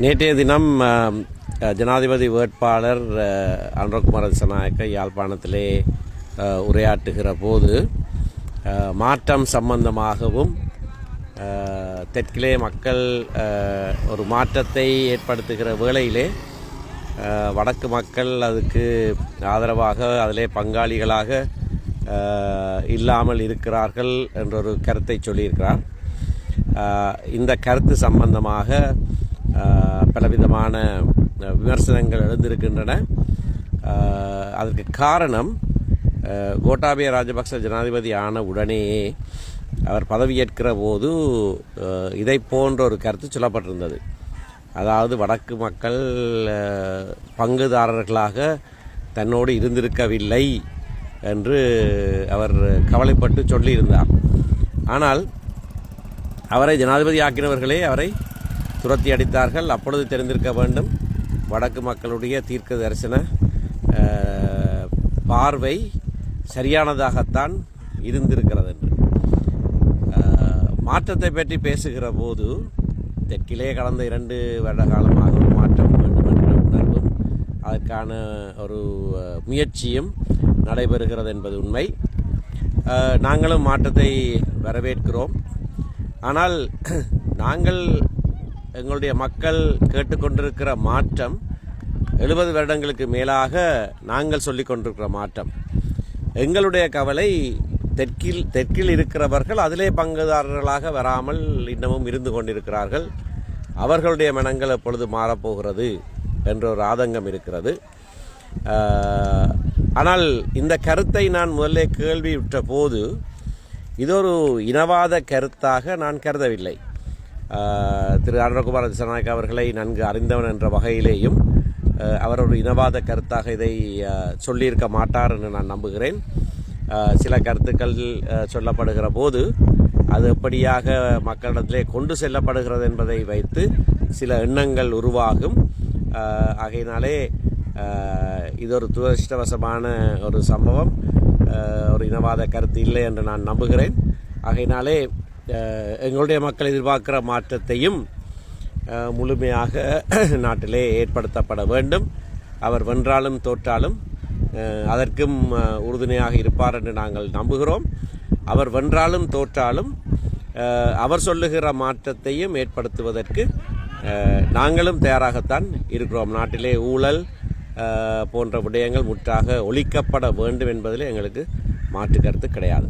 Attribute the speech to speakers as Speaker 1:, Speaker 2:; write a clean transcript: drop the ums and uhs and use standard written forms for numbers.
Speaker 1: நேற்றைய தினம் ஜனாதிபதி வேட்பாளர் அனுரகுமார திசாநாயக்க யாழ்ப்பாணத்திலே உரையாற்றுகிற போது மாற்றம் சம்பந்தமாகவும் தெற்கிலே மக்கள் ஒரு மாற்றத்தை ஏற்படுத்துகிற வேளையிலே வடக்கு மக்கள் அதுக்கு ஆதரவாக அதிலே பங்காளிகளாக இல்லாமல் இருக்கிறார்கள் என்றொரு கருத்தை சொல்லியிருக்கிறார். இந்த கருத்து சம்பந்தமாக பலவிதமான விமர்சனங்கள் எழுந்திருக்கின்றன. அதற்கு காரணம் கோட்டாபய ராஜபக்ச ஜனாதிபதி ஆன உடனேயே அவர் பதவியேற்கிற போது இதை போன்ற ஒரு கருத்து சொல்லப்பட்டிருந்தது. அதாவது வடக்கு மக்கள் பங்குதாரர்களாக தன்னோடு இருந்திருக்கவில்லை என்று அவர் கவலைப்பட்டு சொல்லியிருந்தார். ஆனால் அவரை ஜனாதிபதி ஆக்கினவர்களே அவரை துரத்தி அடித்தார்கள். அப்பொழுது தெரிந்திருக்க வேண்டும் வடக்கு மக்களுடைய தீர்க்க தரிசன பார்வை சரியானதாகத்தான் இருந்திருக்கிறது என்று. மாற்றத்தை பற்றி பேசுகிற போது தெற்கிலே கடந்த 2 வருட காலமாக ஒரு மாற்றம் வேண்டும் என்ற உணர்வும் அதற்கான ஒரு முயற்சியும் நடைபெறுகிறது என்பது உண்மை. நாங்களும் மாற்றத்தை வரவேற்கிறோம். ஆனால் நாங்கள் எங்களுடைய மக்கள் கேட்டுக்கொண்டிருக்கிற மாற்றம் 70 வருடங்களுக்கு மேலாக நாங்கள் சொல்லிக் கொண்டிருக்கிற மாற்றம். எங்களுடைய கவலை தெற்கில் இருக்கிறவர்கள் அதிலே பங்குதாரர்களாக வராமல் இன்னமும் இருந்து கொண்டிருக்கிறார்கள். அவர்களுடைய மனங்கள் எப்பொழுது மாறப்போகிறது என்ற ஒரு ஆதங்கம் இருக்கிறது. ஆனால் இந்த கருத்தை நான் முதல்ல கேள்வியுற்ற போது இது ஒரு இனவாத கருத்தாக நான் கருதவில்லை. திரு அனுரகுமார திசாநாயக்க அவர்களை நன்கு அறிந்தவன் என்ற வகையிலேயும் அவர் ஒரு இனவாத கருத்தாக இதை சொல்லியிருக்க மாட்டார் என்று நான் நம்புகிறேன். சில கருத்துக்கள் சொல்லப்படுகிற போது அது எப்படியாக மக்களிடத்திலே கொண்டு செல்லப்படுகிறது என்பதை வைத்து சில எண்ணங்கள் உருவாகும். ஆகையினாலே இது ஒரு துரதிர்ஷ்டவசமான ஒரு சம்பவம், ஒரு இனவாத கருத்து இல்லை என்று நான் நம்புகிறேன். ஆகையினாலே எங்களுடைய மக்கள் எதிர்பார்க்கிற மாற்றத்தையும் முழுமையாக நாட்டிலே ஏற்படுத்தப்பட வேண்டும். அவர் வென்றாலும் தோற்றாலும் அதற்கும் உறுதுணையாக இருப்பார் என்று நாங்கள் நம்புகிறோம். அவர் வென்றாலும் தோற்றாலும் அவர் சொல்லுகிற மாற்றத்தையும் ஏற்படுத்துவதற்கு நாங்களும் தயாராகத்தான் இருக்கிறோம். நாட்டிலே ஊழல் போன்ற விடயங்கள் முற்றாக ஒழிக்கப்பட வேண்டும் என்பதில் எங்களுக்கு மாற்று கருத்து கிடையாது.